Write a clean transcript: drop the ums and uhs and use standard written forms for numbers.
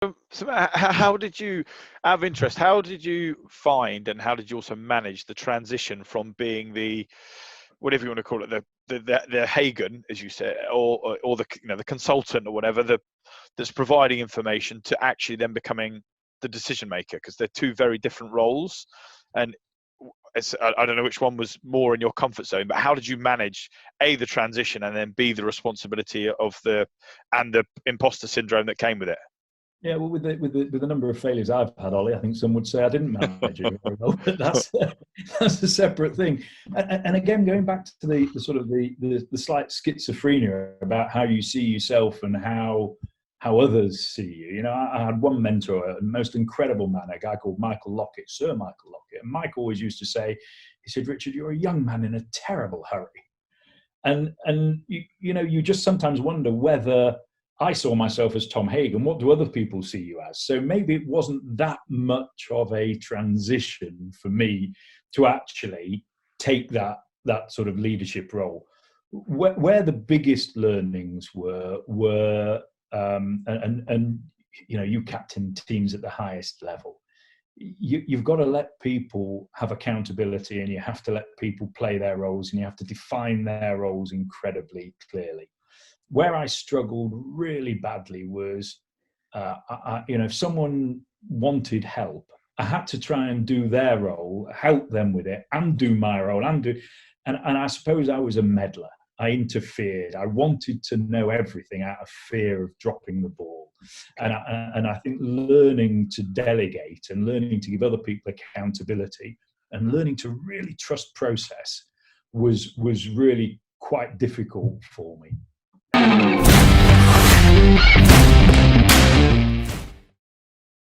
How did you, out of interest, how did you find and how did you also manage the transition from being the, whatever you want to call it, the Hagen, as you said, or the the consultant or whatever, that's providing information, to actually then becoming the decision maker? Because they're two very different roles, and I don't know which one was more in your comfort zone, but how did you manage A, the transition, and then B, the responsibility of the imposter syndrome that came with it? Yeah, well, with the number of failures I've had, Ollie, I think some would say I didn't manage it very well, but that's a separate thing. And again, going back to the sort of the slight schizophrenia about how you see yourself and how others see you. You know, I had one mentor, a most incredible man, a guy called Michael Lockett, Sir Michael Lockett. And Mike always used to say, he said, "Richard, you're a young man in a terrible hurry." And you just sometimes wonder whether I saw myself as Tom Hagen. What do other people see you as? So maybe it wasn't that much of a transition for me to actually take that sort of leadership role. Where the biggest learnings were you captain teams at the highest level. You've got to let people have accountability, and you have to let people play their roles, and you have to define their roles incredibly clearly. Where I struggled really badly was, if someone wanted help, I had to try and do their role, help them with it, and do my role, and I suppose I was a meddler. I interfered. I wanted to know everything out of fear of dropping the ball. And I think learning to delegate and learning to give other people accountability and learning to really trust process was really quite difficult for me.